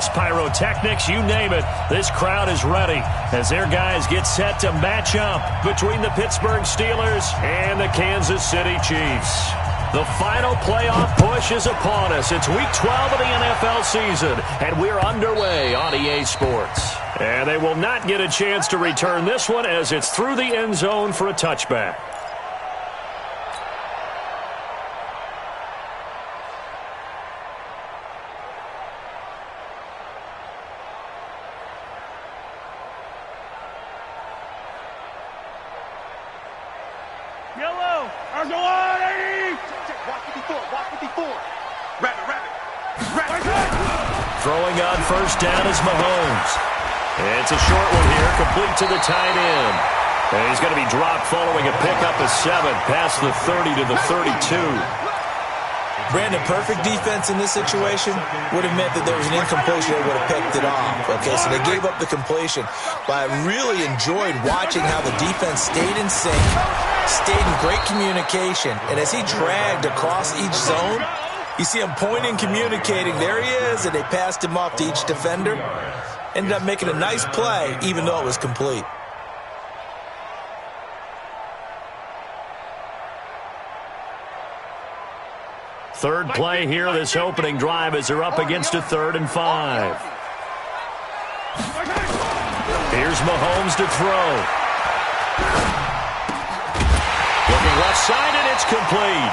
fireworks, pyrotechnics, you name it. This crowd is ready as their guys get set to match up between the Pittsburgh Steelers and the Kansas City Chiefs. The final playoff push is upon us. It's Week 12 of the NFL season, and we're underway on EA Sports. And they will not get a chance to return this one as it's through the end zone for a touchback. Yellow, are go on, 80! Watch 54, watch 54. Rabbit. Throwing on first down is Mahomes. It's a short one here, complete to the tight end. And he's going to be dropped following a pickup of 7 past the 30 to the 32. Brandon, perfect defense in this situation would have meant that there was an incompletion that would have picked it off. Okay, so they gave up the completion. But I really enjoyed watching how the defense stayed in sync, stayed in great communication. And as he dragged across each zone, you see him pointing, communicating. There he is, and they passed him off to each defender. Ended up making a nice play, even though it was complete. Third play here, this opening drive as they're up against a 3rd and 5. Here's Mahomes to throw. Looking left side, and it's complete.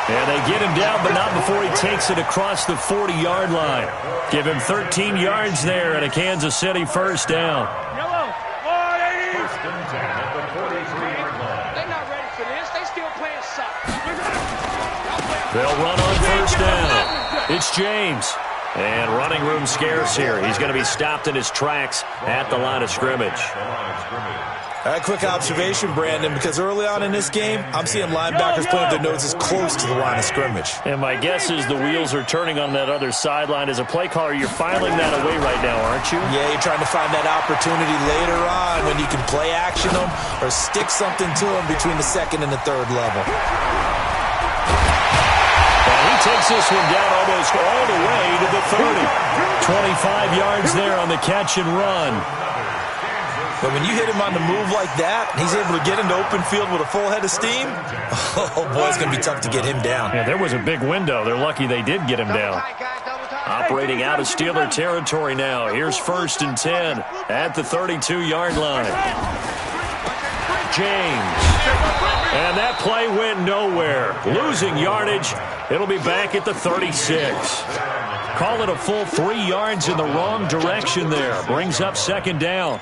And they get him down, but not before he takes it across the 40-yard line. Give him 13 yards there and a Kansas City first down. Yellow, 180! First and 10 at the 43-yard line. They're not ready for this. They still playing soft. They'll run on first down. It's James. And running room scarce here. He's going to be stopped in his tracks at the line of scrimmage. A quick observation, Brandon, because early on in this game, I'm seeing linebackers playing their noses close to the line of scrimmage. And my guess is the wheels are turning on that other sideline. As a play caller, you're filing that away right now, aren't you? Yeah, you're trying to find that opportunity later on when you can play action them or stick something to them between the 2nd and the 3rd level. And he takes this one down almost all the way to the 30. 25 yards there on the catch and run. But when you hit him on the move like that, and he's able to get into open field with a full head of steam, oh, boy, it's going to be tough to get him down. Yeah, there was a big window. They're lucky they did get him down. Operating out of Steeler territory now. Here's 1st and 10 at the 32-yard line. James. And that play went nowhere. Losing yardage. It'll be back at the 36. Call it a full 3 yards in the wrong direction there. Brings up 2nd down.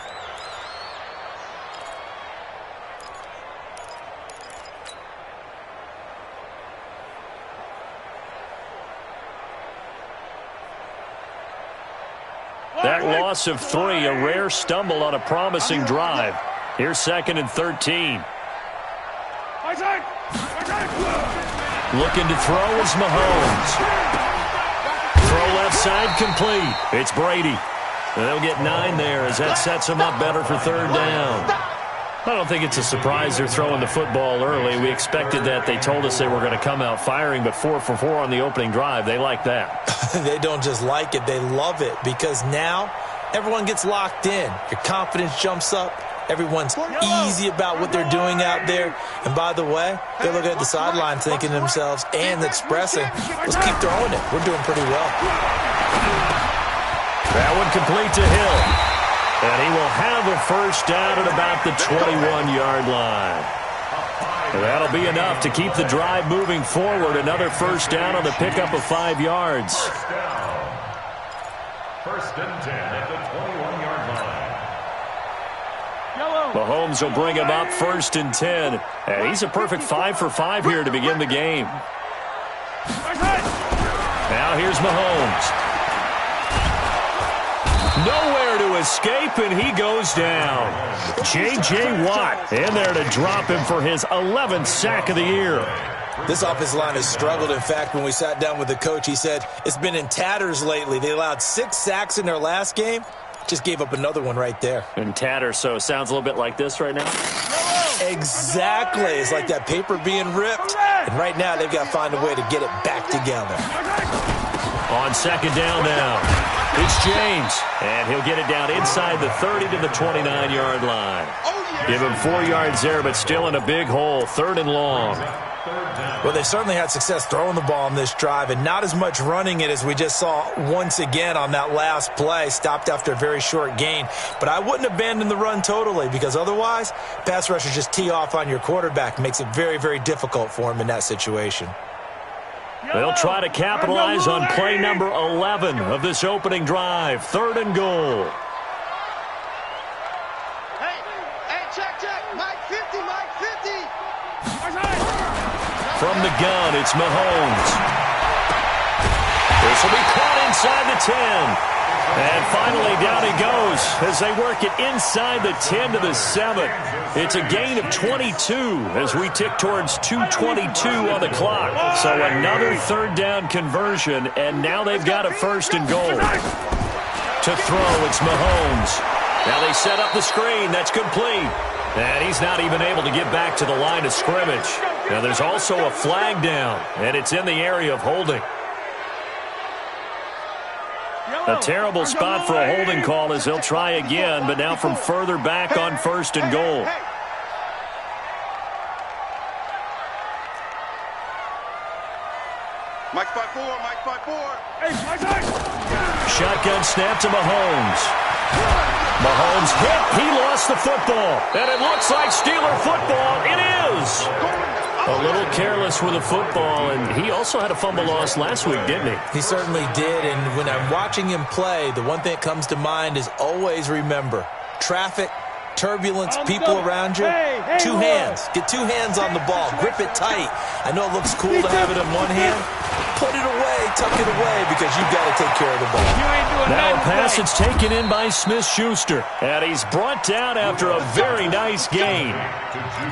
That loss of 3, a rare stumble on a promising drive. Here's 2nd and 13. Looking to throw is Mahomes. Throw left side complete. It's Brady. And they'll get 9 there as that sets them up better for 3rd down. I don't think it's a surprise they're throwing the football early. We expected that. They told us they were going to come out firing, but 4 for 4 on the opening drive. They like that. They don't just like it, they love it, because now everyone gets locked in. Your confidence jumps up. Everyone's easy about what they're doing out there. And by the way, they're looking at the sideline thinking to themselves and expressing, let's keep throwing it. We're doing pretty well. That one complete to Hill. And he will have a first down at about the 21-yard line. And that'll be enough to keep the drive moving forward. Another first down on the pickup of 5 yards. First and 10 at the 21-yard line. Mahomes will bring him up 1st and 10. And he's a perfect 5 for 5 here to begin the game. Now here's Mahomes. Nowhere to escape, and he goes down. J.J. Watt in there to drop him for his 11th sack of the year. This offensive line has struggled. In fact, when we sat down with the coach, he said it's been in tatters lately. They allowed 6 sacks in their last game. Just gave up another one right there. In tatters, so it sounds a little bit like this right now? Exactly. It's like that paper being ripped. And right now, they've got to find a way to get it back together. On 2nd down now. It's James, and he'll get it down inside the 30 to the 29-yard line. Give him 4 yards there, but still in a big hole, 3rd and long. Well, they certainly had success throwing the ball on this drive, and not as much running it as we just saw once again on that last play. Stopped after a very short gain. But I wouldn't abandon the run totally, because otherwise, pass rushers just tee off on your quarterback. Makes it very, very difficult for him in that situation. They'll try to capitalize on play number 11 of this opening drive. 3rd and goal. Hey, check. Mike 50, Mike 50. From the gun, it's Mahomes. This will be caught inside the 10. And finally, down he goes as they work it inside the 10 to the 7. It's a gain of 22 as we tick towards 2:22 on the clock. So another 3rd down conversion, and now they've got a 1st and goal. To throw, it's Mahomes. Now they set up the screen. That's complete. And he's not even able to get back to the line of scrimmage. Now there's also a flag down, and it's in the area of holding. A terrible spot for a holding call as they'll try again, but now from further back on 1st and goal. Mike 5-4, Mike 5-4. Shotgun snap to Mahomes. Mahomes hit. He lost the football. And it looks like Steeler football. It is. A little careless with the football, and he also had a fumble loss last week, didn't he? He certainly did, and when I'm watching him play, the one thing that comes to mind is always remember, traffic, turbulence, people around you, 2 hands. Get 2 hands on the ball. Grip it tight. I know it looks cool to have it in one hand. Put it away, tuck it away, because you've got to take care of the ball. Now a pass that's taken in by Smith-Schuster. And he's brought down after a very nice gain.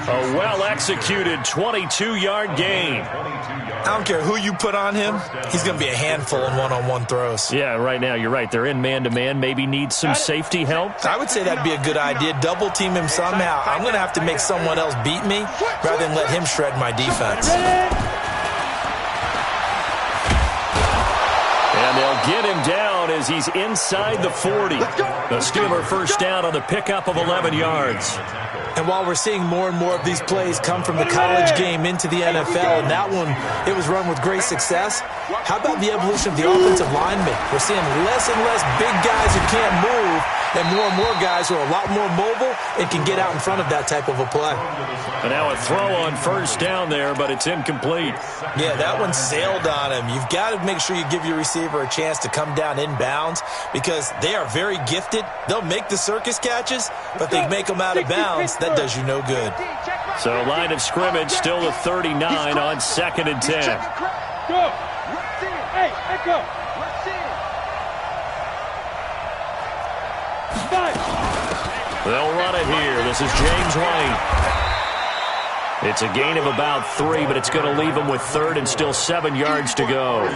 A well-executed 22-yard gain. I don't care who you put on him. He's going to be a handful in one-on-one throws. Yeah, right now, you're right. They're in man-to-man. Maybe need some safety help. I would say that'd be a good idea. Double team him somehow. I'm going to have to make someone else beat me rather than let him shred my defense. And they'll get him down as he's inside the 40. The Steeler 1st down on the pickup of 11 yards. And while we're seeing more and more of these plays come from the college game into the NFL, and that one, it was run with great success, how about the evolution of the offensive linemen? We're seeing less and less big guys who can't move, and more guys who are a lot more mobile and can get out in front of that type of a play. And now a throw on 1st down there, but it's incomplete. Yeah, that one sailed on him. You've got to make sure you give your receiver a chance to come down inbounds because they are very gifted. They'll make the circus catches, but they make them out of bounds. That does you no good. So line of scrimmage still the 39 on 2nd and 10. Go. Hey, go. They'll run it here. This is James White. It's a gain of about 3, but it's going to leave them with 3rd and still 7 yards to go.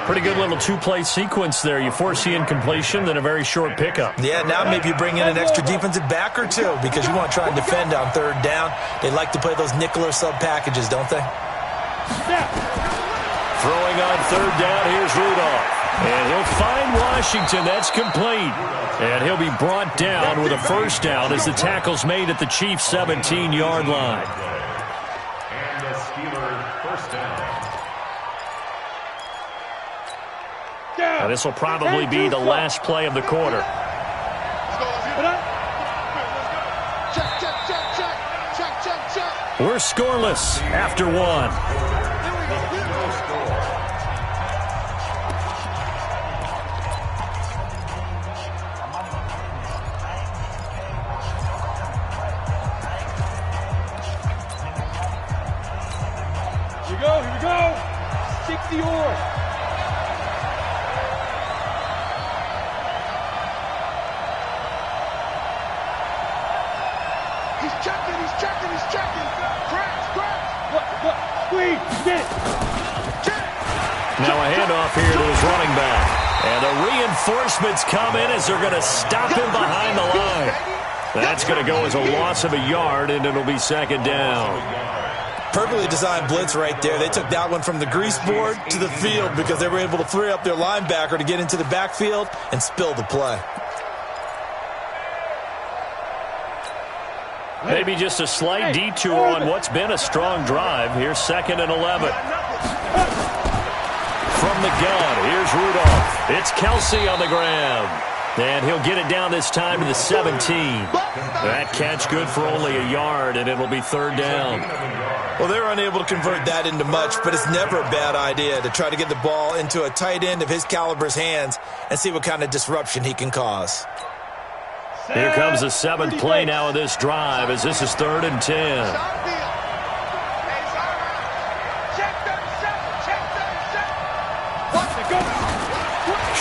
Pretty good little 2-play sequence there. You force the incompletion, then a very short pickup. Yeah, now maybe you bring in an extra defensive back or 2 because you want to try and defend on 3rd down. They like to play those nickel or sub packages, don't they? Throwing on 3rd down, here's Rudolph. And he'll find Washington. That's complete. And he'll be brought down with a 1st down as the tackle's made at the Chiefs' 17-yard line. And the Steelers 1st down. Now, this will probably be the last play of the quarter. We're scoreless after 1. Here we go. 60 or. He's checking. What? Squeeze, get it. Now a handoff here to his running back. And the reinforcements come in as they're going to stop him behind the line. That's going to go as a loss of a yard, and it'll be 2nd down. Perfectly designed blitz right there. They took that one from the grease board to the field because they were able to free up their linebacker to get into the backfield and spill the play. Maybe just a slight detour on what's been a strong drive. Here's 2nd and 11. From the gun, here's Rudolph. It's Kelsey on the ground. And he'll get it down this time to the 17. That catch good for only a yard, and it'll be 3rd down. Well, they're unable to convert that into much, but it's never a bad idea to try to get the ball into a tight end of his caliber's hands and see what kind of disruption he can cause. Here comes the 7th play now of this drive as this is 3rd and 10.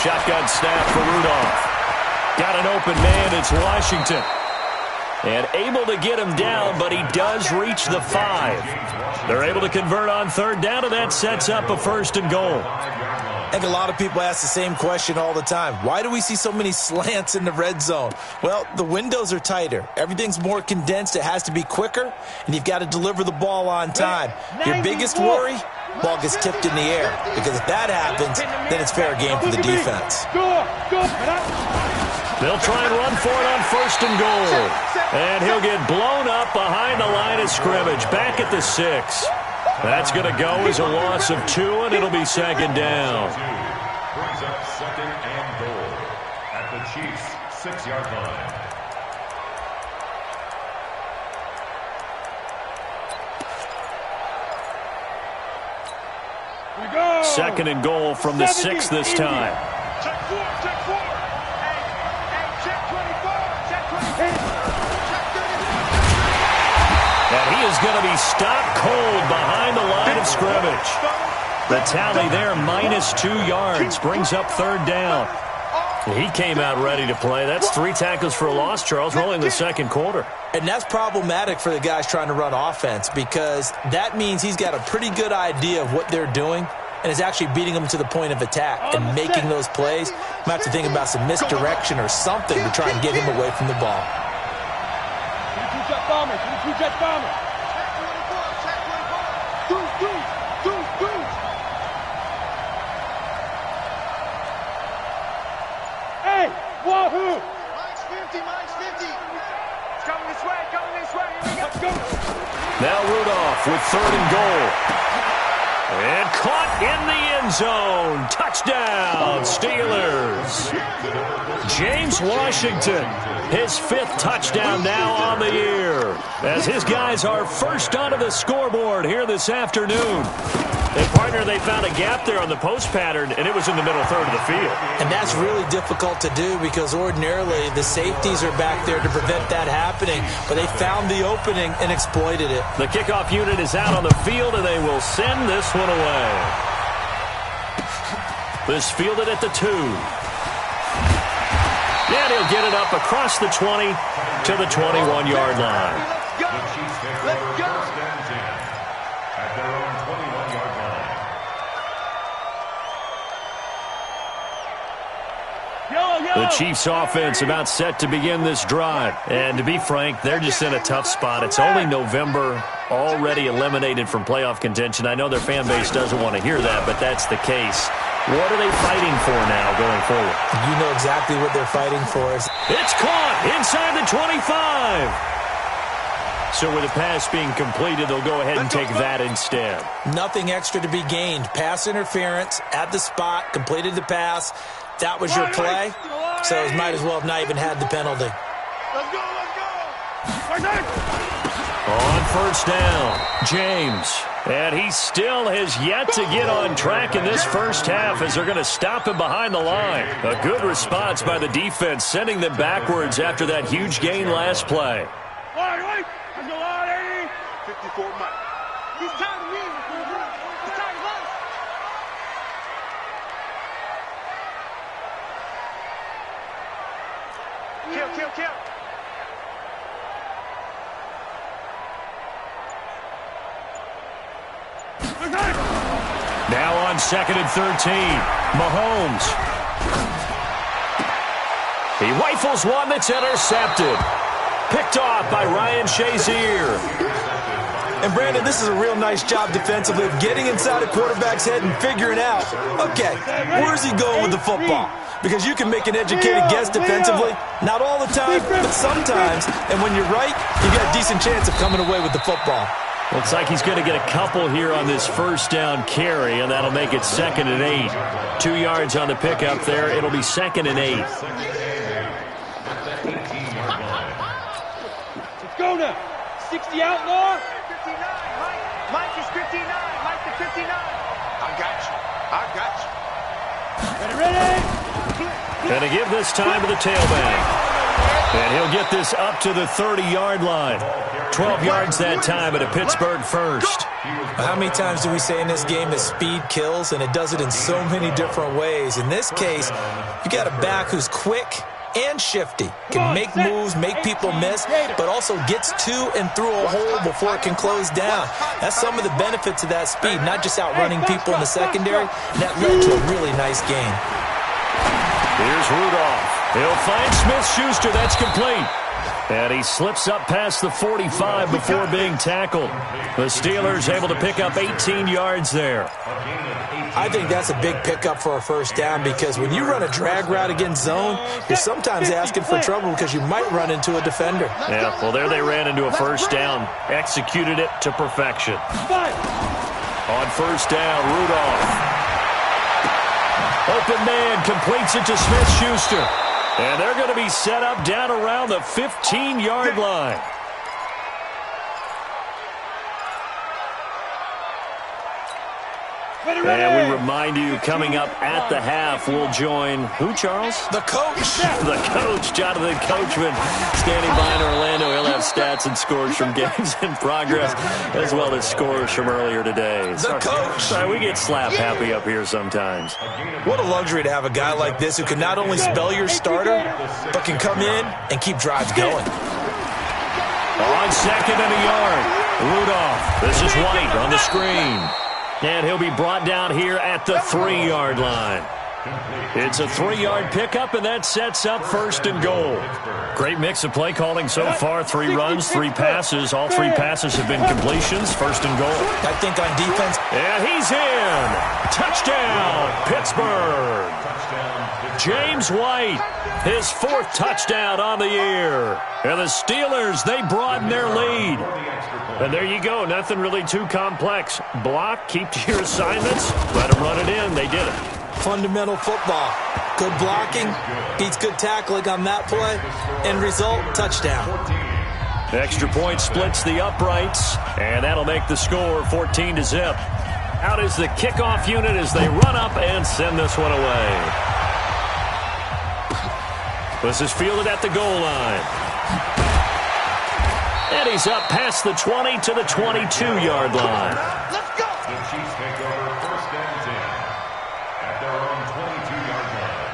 Shotgun snap for Rudolph. Got an open man, it's Washington. And able to get him down, but he does reach the 5. They're able to convert on 3rd down, and that sets up a 1st and goal. I think a lot of people ask the same question all the time. Why do we see so many slants in the red zone? Well, the windows are tighter. Everything's more condensed. It has to be quicker, and you've got to deliver the ball on time. Your biggest worry? Ball gets tipped in the air, because if that happens, then it's fair game for the defense. They'll try and run for it on 1st and goal. And he'll get blown up behind the line of scrimmage, back at the 6. That's going to go as a loss of 2, and it'll be 2nd down. Brings up 2nd and goal at the Chiefs' 6-yard line. We go. 2nd and goal from the 6 this time. Check 4, check 4. Hey, check 24, check 24. And he is going to be stopped cold behind the line of scrimmage. The tally there, -2 yards, brings up 3rd down. He came out ready to play. That's 3 tackles for a loss, Charles, rolling the 2nd quarter. And that's problematic for the guys trying to run offense because that means he's got a pretty good idea of what they're doing and is actually beating them to the point of attack and making those plays. Might have to think about some misdirection or something to try and get him away from the ball. Hey, wahoo! Mine's 50, mine's 50. It's coming this way, Here we go. Let's go. Now Rudolph with 3rd and goal. And caught in the end zone. Touchdown, Steelers. James Washington, his 5th touchdown now on the year, as his guys are first onto the scoreboard here this afternoon. And, partner, they found a gap there on the post pattern, and it was in the middle 3rd of the field. And that's really difficult to do because ordinarily the safeties are back there to prevent that happening, but they found the opening and exploited it. The kickoff unit is out on the field, and they will send this one away. This fielded at the 2. And he'll get it up across the 20 to the 21-yard line. Let's go. At their own 21-yard line. The Chiefs offense about set to begin this drive. And to be frank, they're just in a tough spot. It's only November, already eliminated from playoff contention. I know their fan base doesn't want to hear that, but that's the case. What are they fighting for now going forward? You know exactly what they're fighting for. It's caught inside the 25. So with the pass being completed, they'll go ahead and take that instead. Nothing extra to be gained. Pass interference at the spot, completed the pass. That was your play, so it might as well have not even had the penalty. Let's go, let's go. On 1st down, James. And he still has yet to get on track in this first half as they're going to stop him behind the line. A good response by the defense, sending them backwards after that huge gain last play. Wait. Let's go, 54 Mike. He's tired of music. He's tired of us. Kill. Now on 2nd and 13, Mahomes. He rifles one that's intercepted. Picked off by Ryan Shazier. And, Brandon, this is a real nice job defensively of getting inside a quarterback's head and figuring out, okay, where's he going with the football? Because you can make an educated guess defensively, not all the time, but sometimes. And when you're right, you got a decent chance of coming away with the football. Looks like he's going to get a couple here on this first down carry, and that'll make it 2nd and 8. 2 yards on the pickup there. It'll be 2nd and 8. Let's go now. 60 outlaw. 59. Mike is 59. Mike to 59. I got you. Ready? And to give this time to the tailback. And he'll get this up to the 30-yard line. 12 yards that time at a Pittsburgh first. How many times do we say in this game that speed kills, and it does it in so many different ways? In this case, you got a back who's quick and shifty, can make moves, make people miss, but also gets to and through a hole before it can close down. That's some of the benefits of that speed, not just outrunning people in the secondary. And that led to a really nice game. Here's Rudolph. He'll find Smith-Schuster. That's complete. And he slips up past the 45 before being tackled. The Steelers able to pick up 18 yards there. I think that's a big pickup for a first down, because when you run a drag route against zone, you're sometimes asking for trouble because you might run into a defender. Yeah, well, there they ran into a first down. Executed it to perfection. On first down, Rudolph. Open man completes it to Smith-Schuster. And they're going to be set up down around the 15-yard line. And we remind you, coming up at the half, we'll join who, Charles? The coach. The coach, Jonathan Coachman, standing by in Orlando. He'll have stats and scores from games in progress, as well as scores from earlier today. The coach. Sorry, we get slap happy up here sometimes. What a luxury to have a guy like this who can not only spell your starter, but can come in and keep drives going. On 2nd and a yard, Rudolph. This is White on the screen. And he'll be brought down here at the 3-yard line. It's a 3-yard pickup, and that sets up 1st and goal. Great mix of play calling so far. 3 runs, 3 passes. All 3 passes have been completions. 1st and goal. I think on defense. And he's in. Touchdown, Pittsburgh. James White, his 4th touchdown on the year. And the Steelers, they broaden their lead. And there you go. Nothing really too complex. Block, keep to your assignments, let them run it in. They did it. Fundamental football. Good blocking beats good tackling on that play. End result, touchdown. Extra point splits the uprights, and that'll make the score 14-0. Out is the kickoff unit as they run up and send this one away. This is fielded at the goal line. And he's up past the 20 to the 22-yard line. Let's go. The Chiefs take over 1st and 10 at their own 22-yard line.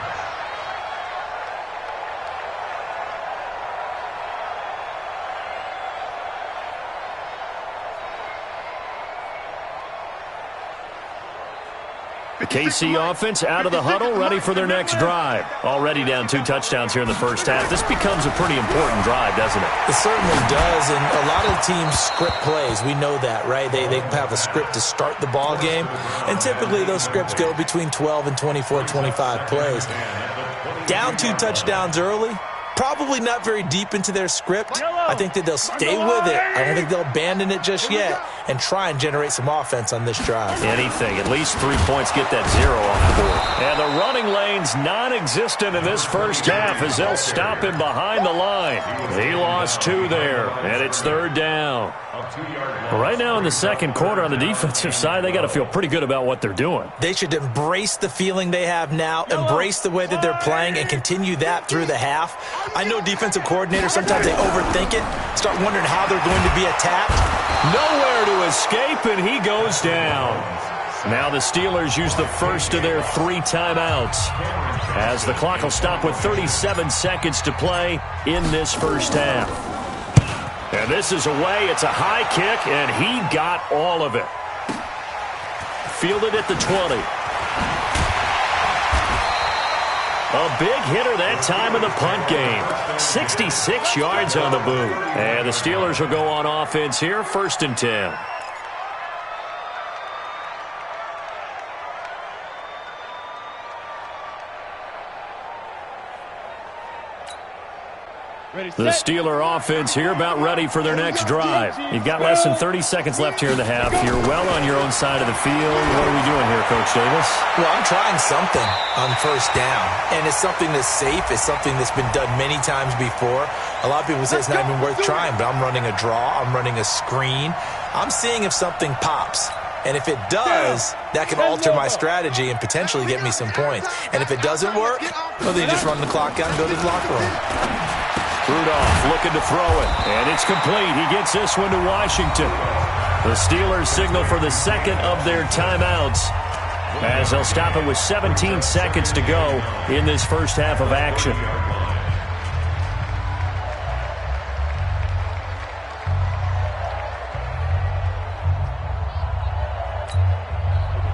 The KC offense out of the huddle, ready for their next drive. Already down 2 touchdowns here in the first half. This becomes a pretty important drive, doesn't it? It certainly does, and a lot of teams script plays. We know that, right? They have a script to start the ball game, and typically those scripts go between 12 and 24, 25 plays. Down 2 touchdowns early, probably not very deep into their script. I think that they'll stay with it. I don't think they'll abandon it just yet and try and generate some offense on this drive. Anything. At least 3 points, get that 0 off the board. And the running lane's non-existent in this first half as they'll stop him behind the line. He lost 2 there, and it's 3rd down. Well, right now in the second quarter on the defensive side, they got to feel pretty good about what they're doing. They should embrace the feeling they have now, embrace the way that they're playing, and continue that through the half. I know defensive coordinators, sometimes they overthink it, start wondering how they're going to be attacked. Nowhere to escape, and he goes down. Now the Steelers use the first of their 3 timeouts as the clock will stop with 37 seconds to play in this first half. And this is away. It's a high kick, and he got all of it. Fielded at the 20. A big hitter that time in the punt game. 66 yards on the boot. And the Steelers will go on offense here, 1st and 10. The Steeler offense here about ready for their next drive. You've got less than 30 seconds left here in the half. You're well on your own side of the field. What are we doing here, Coach Davis? Well, I'm trying something on 1st down, and it's something that's safe. It's something that's been done many times before. A lot of people say it's not even worth trying, but I'm running a draw. I'm running a screen. I'm seeing if something pops. And if it does, that can alter my strategy and potentially get me some points. And if it doesn't work, well, then you just run the clock out and go to the locker room. Rudolph looking to throw it, and it's complete. He gets this one to Washington. The Steelers signal for the second of their timeouts as they'll stop it with 17 seconds to go in this first half of action.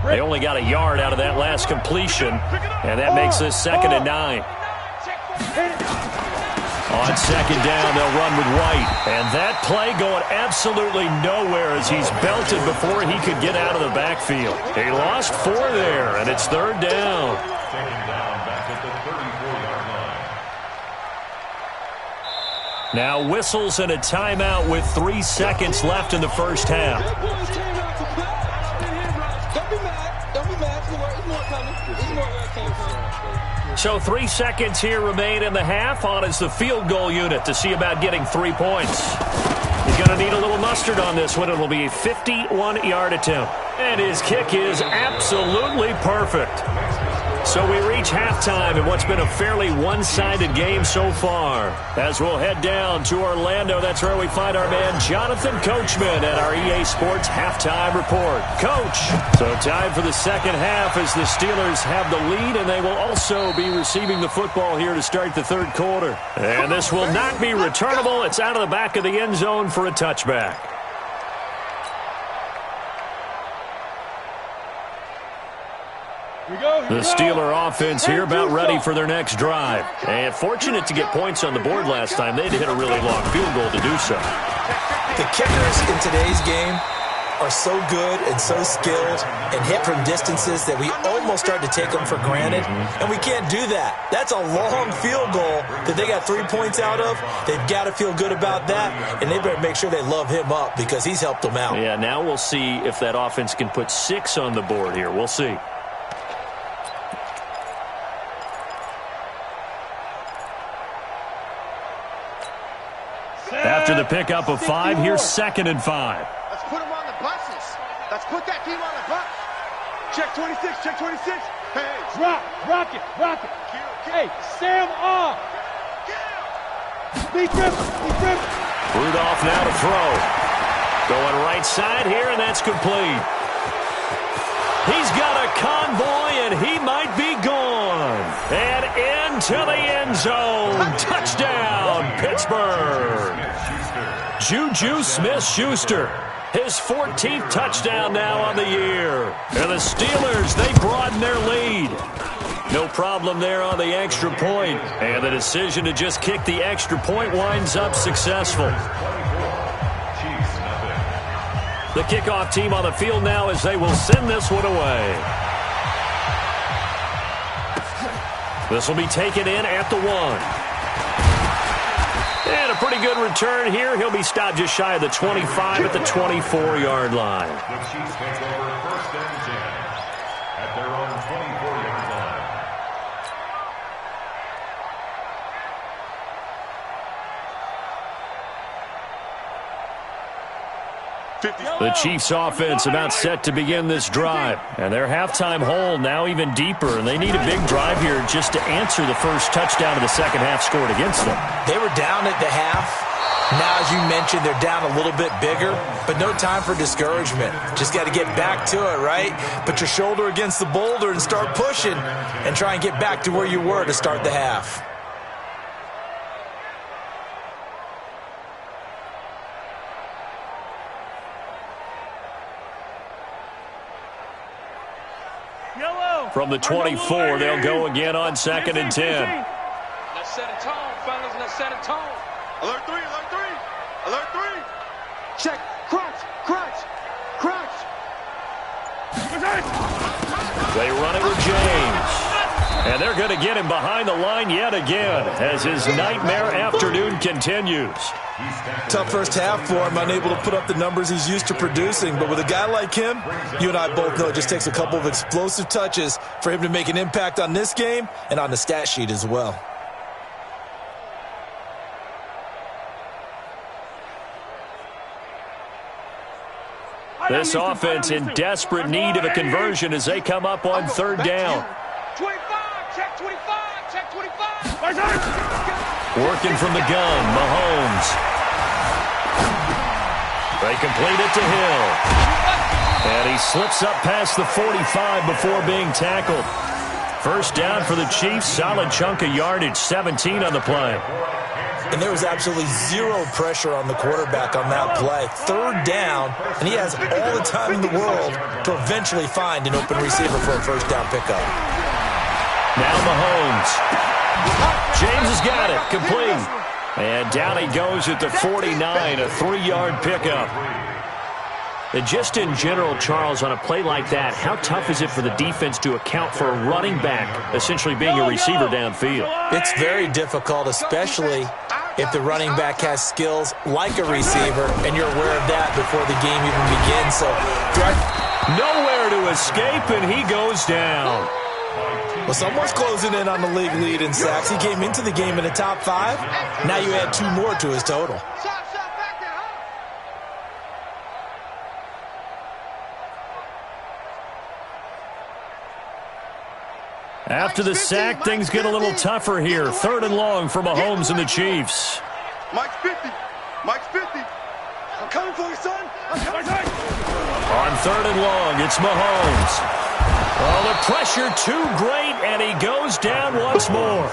They only got a yard out of that last completion, and that makes this 2nd and 9. On 2nd down, they'll run with White. And that play going absolutely nowhere as he's belted before he could get out of the backfield. He lost 4 there, and it's 3rd down. Taken down back at the 34-yard line. Now whistles and a timeout with 3 seconds left in the first half. So 3 seconds here remain in the half. On is the field goal unit to see about getting 3 points. He's going to need a little mustard on this one. It'll be a 51-yard attempt. And his kick is absolutely perfect. So we reach halftime in what's been a fairly one-sided game so far. As we'll head down to Orlando, that's where we find our man Jonathan Coachman at our EA Sports Halftime Report. Coach, so time for the second half as the Steelers have the lead, and they will also be receiving the football here to start the 3rd quarter. And this will not be returnable. It's out of the back of the end zone for a touchback. The Steeler offense here about ready for their next drive. And fortunate to get points on the board last time. They had to hit a really long field goal to do so. The kickers in today's game are so good and so skilled and hit from distances that we almost start to take them for granted. And we can't do that. That's a long field goal that they got 3 points out of. They've got to feel good about that, and they better make sure they love him up because he's helped them out. Yeah, now we'll see if that offense can put 6 on the board here. We'll see. After the pickup of 5, here's 2nd and 5. Let's put them on the buses. Let's put that team on the bus. Check 26, check 26. Hey. Drop, rock it. Hey, Sam off. Deep rip. Rudolph now to throw. Going right side here, and that's complete. He's got a convoy, and he might be gone. And into the end zone. Touchdown, Pittsburgh. Juju Smith-Schuster. His 14th touchdown now on the year. And the Steelers, they broaden their lead. No problem there on the extra point. And the decision to just kick the extra point winds up successful. The kickoff team on the field now as they will send this one away. This will be taken in at the 1. And a pretty good return here. He'll be stopped just shy of the 25 at the 24-yard line. The Chiefs take over 1st and 10 at their own 24-yard line. The Chiefs offense about set to begin this drive. And their halftime hole now even deeper. And they need a big drive here just to answer the first touchdown of the second half scored against them. They were down at the half. Now, as you mentioned, they're down a little bit bigger, but no time for discouragement. Just got to get back to it, right? Put your shoulder against the boulder and start pushing and try and get back to where you were to start the half. Yellow. From the 24, they'll go again on 2nd and 10. Let's set a tone, fellas. Let's set a tone. Alert 3, alert 3. Alert 3. Check. Crunch, crunch, crunch. They run it with James. And they're going to get him behind the line yet again as his nightmare afternoon continues. Tough first half for him, unable to put up the numbers he's used to producing. But with a guy like him, you and I both know it just takes a couple of explosive touches for him to make an impact on this game and on the stat sheet as well. This offense in desperate need of a conversion as they come up on 3rd down. 25, check 25, check 25. Working from the gun, Mahomes. They complete it to Hill. And he slips up past the 45 before being tackled. First down for the Chiefs, solid chunk of yardage, 17 on the play. And there was absolutely zero pressure on the quarterback on that play. 3rd down, and he has all the time in the world to eventually find an open receiver for a first down pickup. Now Mahomes. James has got it, complete. And down he goes at the 49, a 3-yard pickup. And just in general, Charles, on a play like that, how tough is it for the defense to account for a running back essentially being a receiver downfield? It's very difficult, especially if the running back has skills like a receiver, and you're aware of that before the game even begins. So, nowhere to escape, and he goes down. Well, someone's closing in on the league lead in sacks. He came into the game in the top 5. Now you add 2 more to his total. After the sack, things get a little tougher here. 3rd and long for Mahomes and the Chiefs. Mike's 50. Mike's 50. I'm coming for you, son. I'm coming. On 3rd and long, it's Mahomes. Oh, the pressure too great, and he goes down once more.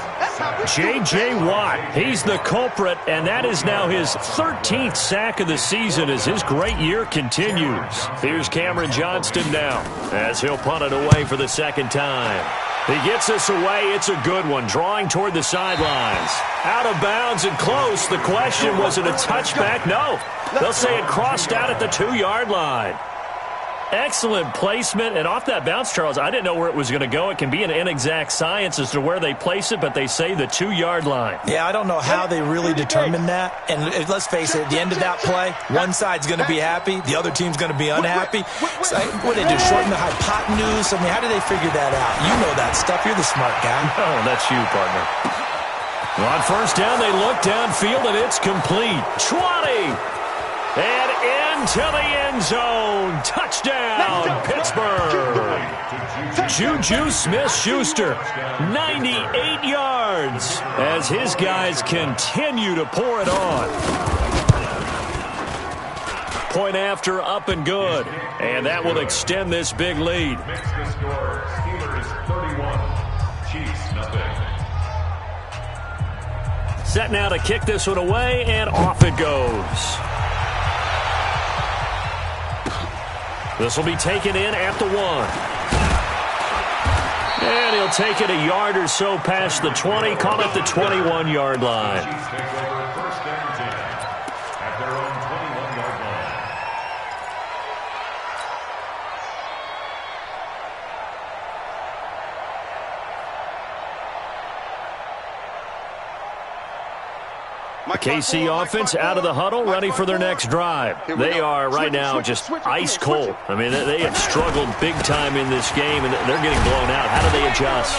J.J. Watt, he's the culprit, and that is now his 13th sack of the season as his great year continues. Here's Cameron Johnston now as he'll punt it away for the 2nd time. He gets us away. It's a good one, drawing toward the sidelines. Out of bounds and close. The question, was it a touchback? No. They'll say it crossed out at the 2-yard line. Excellent placement, and off that bounce, Charles, I didn't know where it was going to go. It can be an inexact science as to where they place it, but they say the 2-yard line. Yeah, I don't know how they really determined that. And let's face it, at the end of that play, one side's going to be happy, the other team's going to be unhappy. So, what did they do, shorten the hypotenuse? I mean, how did they figure that out? You know that stuff. You're the smart guy. Oh, that's you, partner. On 1st down, they look downfield, and it's complete. 20! And into the end zone. Touchdown, Pittsburgh. Juju Smith-Schuster, 98 yards as his guys continue to pour it on. Point after, up and good. And that will extend this big lead. Steelers 31, Chiefs nothing. Set now to kick this one away, and off it goes. This will be taken in at the 1. And he'll take it a yard or so past the 20, call it the 21-yard line. Chiefs take over 1st and 10 at their own 21-yard line. KC offense out of the huddle, ready for their next drive. They are right now just ice cold. I mean, they have struggled big time in this game, and they're getting blown out. How do they adjust?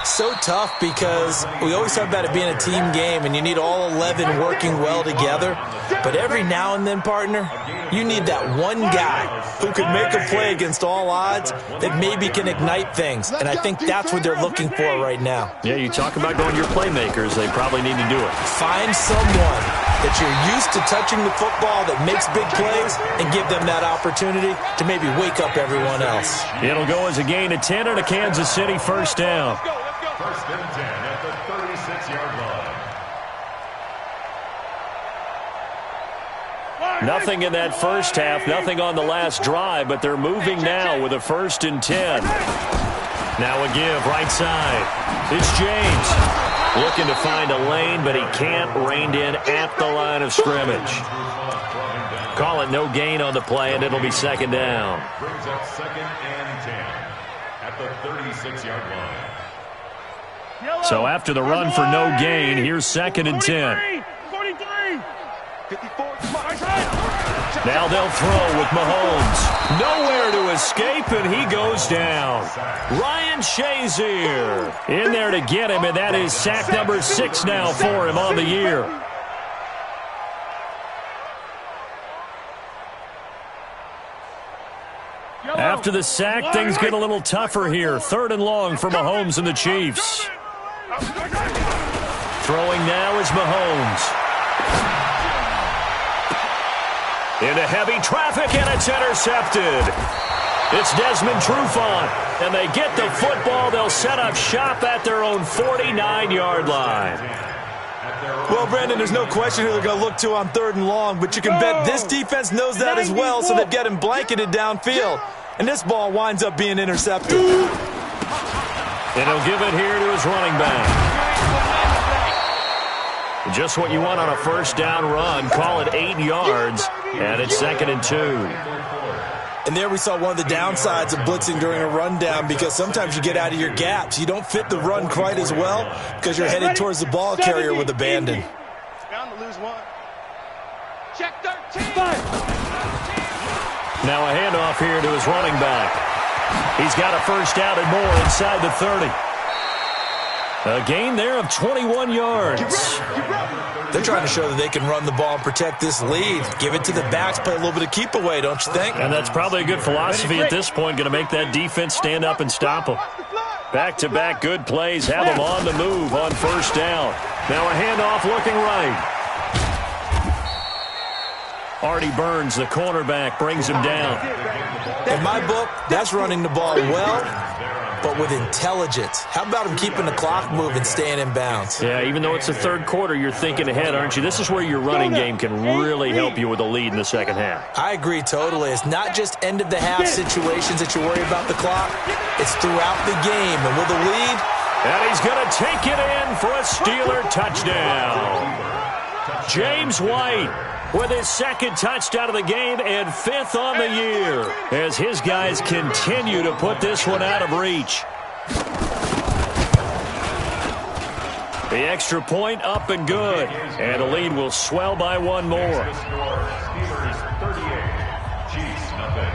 So tough because we always talk about it being a team game, and you need all 11 working well together. But every now and then, partner, you need that one guy who could make a play against all odds that maybe can ignite things. And I think that's what they're looking for right now. Yeah, you talk about going to your playmakers. They probably need to do it. Find someone that you're used to touching the football that makes big plays and give them that opportunity to maybe wake up everyone else. It'll go as a gain of 10 and a Kansas City first down. 1st and 10 at the 36-yard line. Nothing in that first half, nothing on the last drive, but they're moving now with a 1st and 10. Now a give, right side. It's James. Looking to find a lane, but he can't. Reined in at the line of scrimmage. Call it no gain on the play, and it'll be second down. Brings up 2nd and 10 at the 36-yard line. So after the run for no gain, here's 2nd and 10. 43. 54. Now they'll throw with Mahomes. Nowhere to escape, and he goes down. Ryan Shazier in there to get him, and that is sack number 6 now for him on the year. After the sack, things get a little tougher here. 3rd and long for Mahomes and the Chiefs. Throwing now is Mahomes. Into heavy traffic, and it's intercepted. It's Desmond Trufant, and they get the football. They'll set up shop at their own 49-yard line. Well, Brandon, there's no question who they're going to look to on 3rd and long, but you can bet this defense knows that as well, so they've got him blanketed downfield. And this ball winds up being intercepted. And he'll give it here to his running back. Just what you want on a first down run. Call it 8 yards, and it's 2nd and 2. And there we saw one of the downsides of blitzing during a rundown, because sometimes you get out of your gaps. You don't fit the run quite as well because you're headed towards the ball carrier with abandon. Bound to lose 1. Check 13. Now a handoff here to his running back. He's got a first down and more inside the 30. A gain there of 21 yards. They're trying to show that they can run the ball and protect this lead. Give it to the backs, play a little bit of keep away, don't you think? And that's probably a good philosophy at this point, going to make that defense stand up and stop them. Back-to-back good plays, have them on the move on first down. Now a handoff looking right. Artie Burns, the cornerback, brings him down. In my book, that's running the ball well, but with intelligence. How about him keeping the clock moving, staying in bounds? Yeah, even though it's the 3rd quarter, you're thinking ahead, aren't you? This is where your running game can really help you with a lead in the second half. I agree totally. It's not just end-of-the-half situations that you worry about the clock. It's throughout the game. And with a lead... And he's going to take it in for a Steeler touchdown. James White with his 2nd touchdown of the game and 5th on the year, as his guys continue to put this one out of reach. The extra point up and good, and the lead will swell by 1 more. Steelers 38, Chiefs nothing.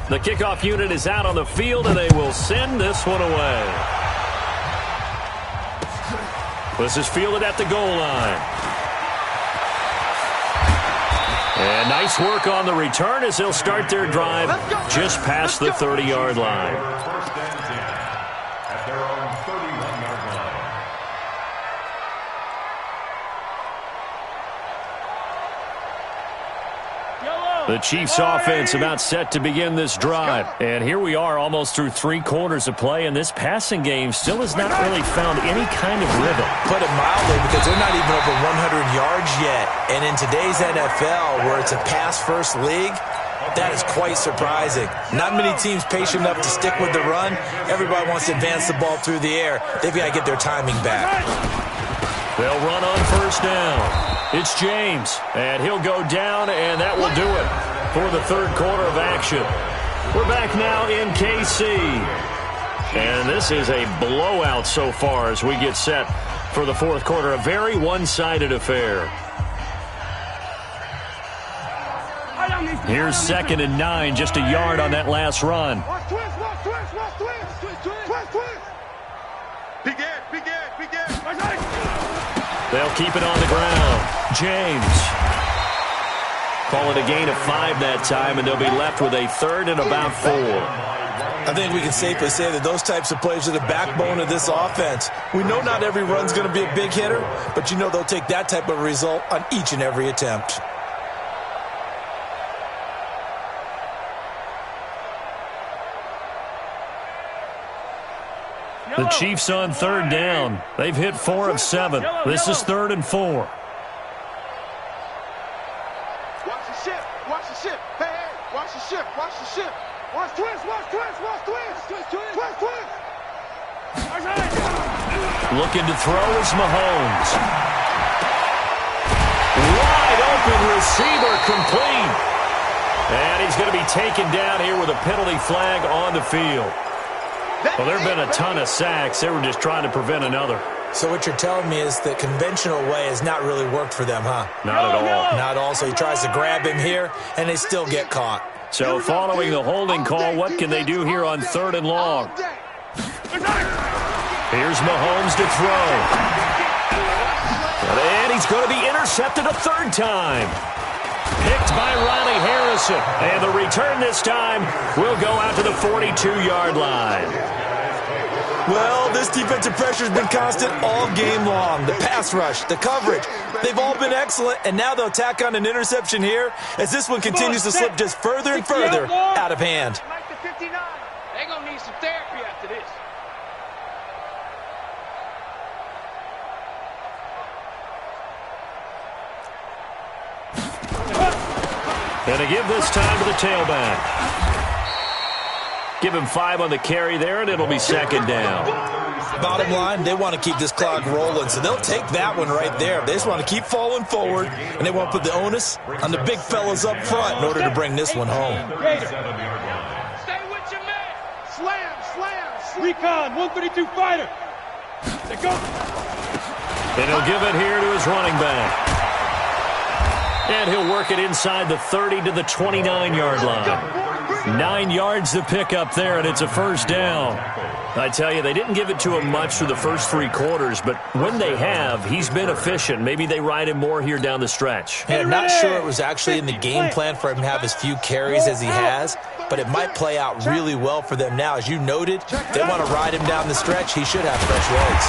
The kickoff unit is out on the field, and they will send this one away. This is fielded at the goal line. And nice work on the return as they'll start their drive just past the 30-yard line. First and 10 at their own 31-yard line. The Chiefs offense about set to begin this drive. And here we are almost through 3 quarters of play, and this passing game still has not really found any kind of rhythm. Put it mildly, because they're not even over 100 yards yet. And in today's NFL, where it's a pass-first league, that is quite surprising. Not many teams patient enough to stick with the run. Everybody wants to advance the ball through the air. They've got to get their timing back. They'll run on first down. It's James, and he'll go down, and that will do it for the 3rd quarter of action. We're back now in KC. And this is a blowout so far as we get set for the 4th quarter. A very one-sided affair. Here's 2nd and 9, just a yard on that last run. Watch twist. Big Ed. They'll keep it on the ground. James. Call it a gain of 5 that time, and they'll be left with a 3rd and about 4. I think we can safely say that those types of plays are the backbone of this offense. We know not every run's going to be a big hitter, but you know they'll take that type of result on each and every attempt. The Chiefs on 3rd down. They've hit 4 of 7. This is 3rd and 4. Watch the ship. Looking to throw is Mahomes. Wide open receiver complete. And he's going to be taken down here with a penalty flag on the field. Well, there have been a ton of sacks. They were just trying to prevent another. So what you're telling me is the conventional way has not really worked for them, huh? Not at all. Not at all. So he tries to grab him here, and they still get caught. So following the holding call, what can they do here on 3rd and long? Here's Mahomes to throw. And he's going to be intercepted a 3rd time. Picked by Riley Harrison. And the return this time will go out to the 42-yard line. Well, this defensive pressure has been constant all game long. The pass rush, the coverage, they've all been excellent, and now they'll tack on an interception here as this one continues to slip just further and further out of hand. Like the 59. They're going to need some therapy after this. And to give this time to the tailback. Give him 5 on the carry there, and it'll be 2nd down. Bottom line, they want to keep this clock rolling, so they'll take that one right there. They just want to keep falling forward, and they want to put the onus on the big fellas up front in order to bring this one home. Stay with your man. Slam, slam, slam. Recon, 132 fighter. They go. And he'll give it here to his running back. And he'll work it inside the 30 to the 29-yard line. 9 yards to pick up there, and it's a 1st down. I tell you, they didn't give it to him much through the first 3 quarters, but when they have, he's been efficient. Maybe they ride him more here down the stretch. Yeah, I'm not sure it was actually in the game plan for him to have as few carries as he has, but it might play out really well for them now. As you noted, they want to ride him down the stretch. He should have fresh legs.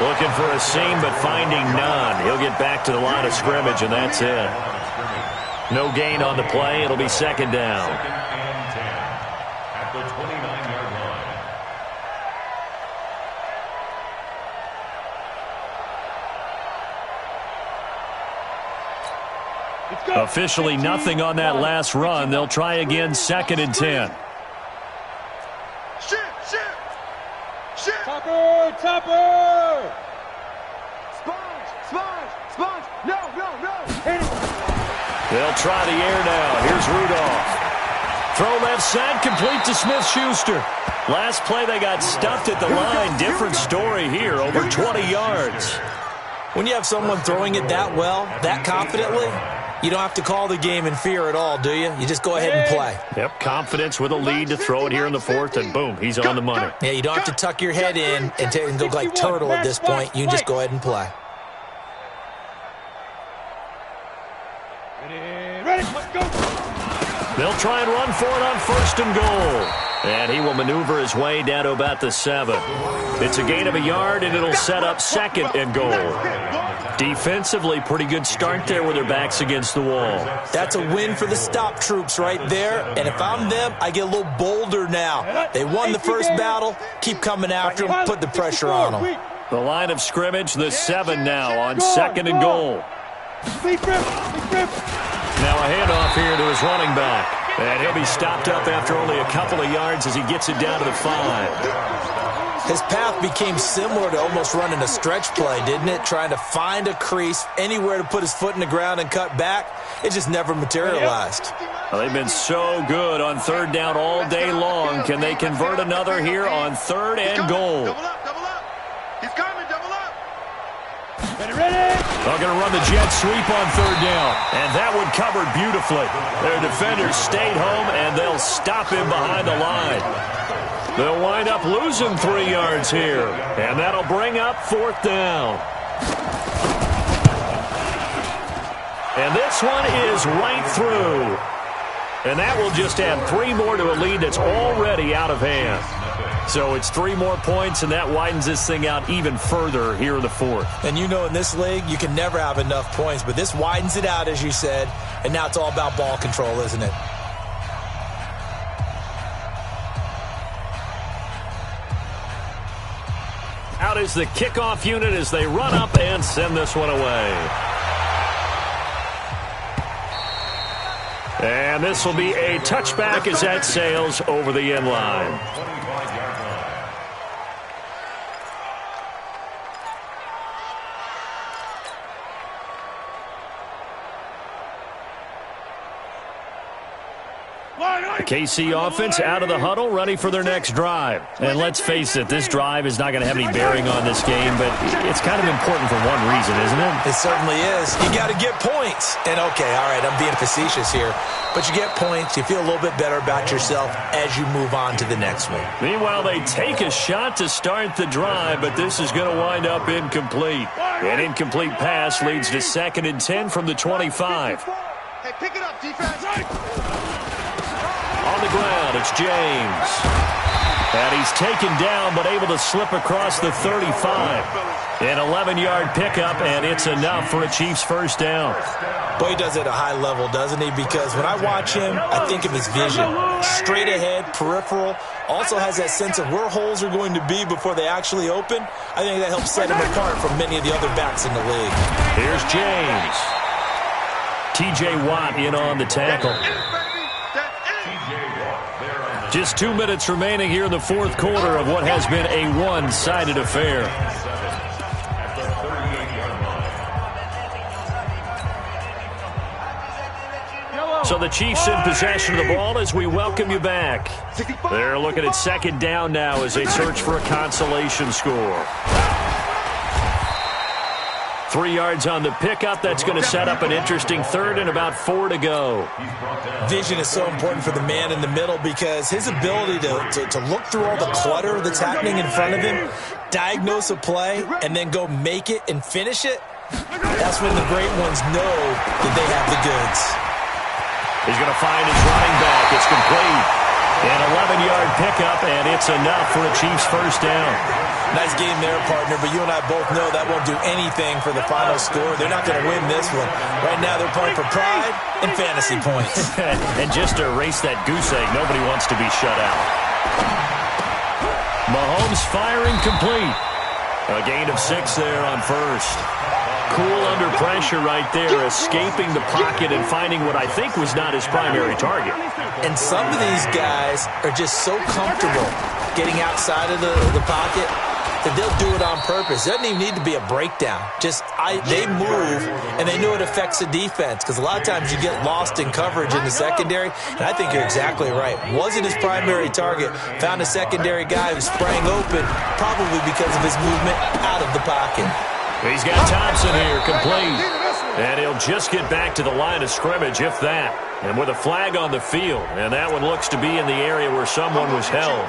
Looking for a seam, but finding none. He'll get back to the line of scrimmage, and that's it. No gain on the play. It'll be 2nd down. 2nd and 10 at the 29-yard line. Officially nothing on that last run. They'll try again, 2nd and 10. Topper, Topper. Sponge. No. Hit it. They'll try the air now. Here's Rudolph. Throw left side, complete to Smith-Schuster. Last play, they got stuffed at the line. Different story here, over 20 yards. When you have someone throwing it that well, that confidently, you don't have to call the game in fear at all, do you? You just go ahead and play. Yep, confidence with a lead to throw it here in the 4th, and boom, he's on the money. Yeah, you don't have to tuck your head in and go like turtle at this point. You can just go ahead and play. Ready, let's go. They'll try and run for it on 1st and goal. And he will maneuver his way down to about the 7. It's a gain of a yard, and it'll set up 2nd and goal. Defensively, pretty good start there with their backs against the wall. That's a win for the stop troops right there. And if I'm them, I get a little bolder now. They won the first battle. Keep coming after them. Put the pressure on them. The line of scrimmage, the 7 now on 2nd and goal. Now a handoff here to his running back. And he'll be stopped up after only a couple of yards as he gets it down to the 5. His path became similar to almost running a stretch play, didn't it? Trying to find a crease, anywhere to put his foot in the ground and cut back. It just never materialized. Well, they've been so good on 3rd down all day long. Can they convert another here on 3rd and goal? Double up. He's coming, double up. Ready. They're going to run the jet sweep on 3rd down. And that one covered beautifully. Their defenders stayed home, and they'll stop him behind the line. They'll wind up losing 3 yards here. And that'll bring up 4th down. And this one is right through. And that will just add 3 more to a lead that's already out of hand. So it's 3 more points, and that widens this thing out even further here in the 4th. And you know in this league, you can never have enough points, but this widens it out, as you said, and now it's all about ball control, isn't it? Out is the kickoff unit as they run up and send this one away. And this will be a touchback as that sails over the end line. The KC offense out of the huddle, ready for their next drive. And let's face it, this drive is not going to have any bearing on this game, but it's kind of important for one reason, isn't it? It certainly is. You got to get points. And, okay, all right, I'm being facetious here. But you get points, you feel a little bit better about yourself as you move on to the next one. Meanwhile, they take a shot to start the drive, but this is going to wind up incomplete. An incomplete pass leads to 2nd and 10 from the 25. Hey, pick it up, defense. On the ground, it's James. And he's taken down, but able to slip across the 35. An 11-yard pickup, and it's enough for a Chiefs first down. Boy, he does it at a high level, doesn't he? Because when I watch him, I think of his vision. Straight ahead, peripheral. Also has that sense of where holes are going to be before they actually open. I think that helps set him apart from many of the other backs in the league. Here's James. T.J. Watt in on the tackle. Just 2 minutes remaining here in the fourth quarter of what has been a one-sided affair. So the Chiefs in possession of the ball as we welcome you back. They're looking at 2nd down now as they search for a consolation score. 3 yards on the pickup. That's going to set up an interesting 3rd and about 4 to go. Vision is so important for the man in the middle because his ability to look through all the clutter that's happening in front of him, diagnose a play, and then go make it and finish it, that's when the great ones know that they have the goods. He's going to find his running back. It's complete. An 11-yard pickup, and it's enough for a Chiefs first down. Nice game there, partner, but you and I both know that won't do anything for the final score. They're not going to win this one. Right now they're playing for pride and fantasy points. And just to erase that goose egg, nobody wants to be shut out. Mahomes firing complete. A gain of 6 there on first. Cool under pressure right there, escaping the pocket and finding what I think was not his primary target. And some of these guys are just so comfortable getting outside of the pocket that they'll do it on purpose. It doesn't even need to be a breakdown. They move, and they know it affects the defense because a lot of times you get lost in coverage in the secondary, and I think you're exactly right. Wasn't his primary target. Found a secondary guy who sprang open, probably because of his movement out of the pocket. He's got Thompson here, complete. And he'll just get back to the line of scrimmage, if that. And with a flag on the field, and that one looks to be in the area where someone was held.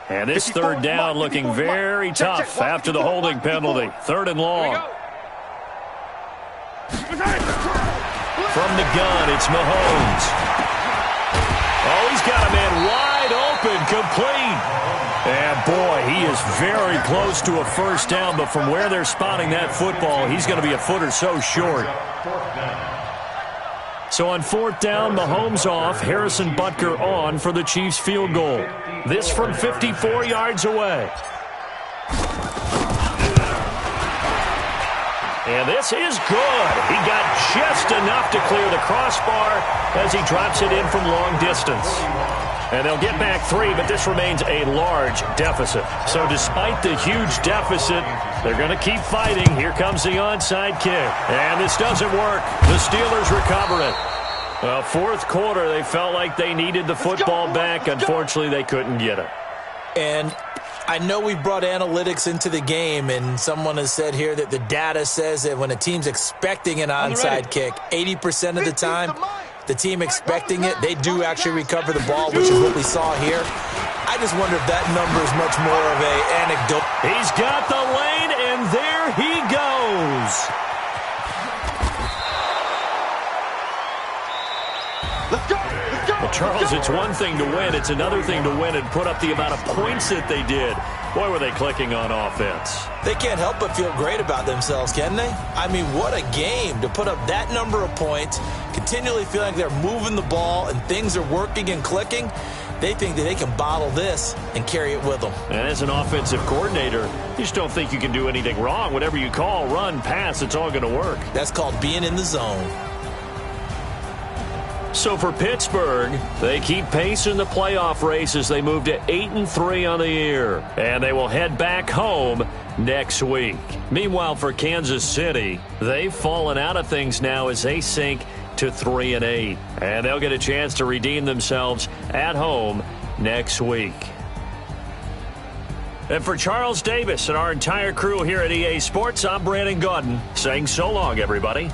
And this 3rd down looking very tough after the holding penalty. 3rd and long. From the gun, it's Mahomes. Oh, he's got a man wide open, complete. And, boy, he is very close to a first down, but from where they're spotting that football, he's going to be a foot or so short. So on 4th down, Mahomes off, Harrison Butker on for the Chiefs field goal. This from 54 yards away. And this is good. He got just enough to clear the crossbar as he drops it in from long distance. And they'll get back 3, but this remains a large deficit. So despite the huge deficit, they're going to keep fighting. Here comes the onside kick. And this doesn't work. The Steelers recover it. Well, 4th quarter, they felt like they needed the football back. Unfortunately, they couldn't get it. And I know we brought analytics into the game, and someone has said here that the data says that when a team's expecting an onside kick, 80% of the time, the team expecting it, they do actually recover the ball, which is what we saw here. I just wonder if that number is much more of an anecdote. He's got the lane, and there he goes. Let's go! Let's go! Well, Charles, it's one thing to win. It's another thing to win and put up the amount of points that they did. Boy, were they clicking on offense. They can't help but feel great about themselves, can they? I mean, what a game to put up that number of points, continually feeling like they're moving the ball and things are working and clicking. they think that they can bottle this and carry it with them. And as an offensive coordinator, you just don't think you can do anything wrong. Whatever you call, run, pass, it's all going to work. That's called being in the zone. So for Pittsburgh, they keep pace in the playoff race as they move to 8-3 on the year. And they will head back home next week. Meanwhile, for Kansas City, they've fallen out of things now as they sink to 3-8. And they'll get a chance to redeem themselves at home next week. And for Charles Davis and our entire crew here at EA Sports, I'm Brandon Gaudin saying so long, everybody.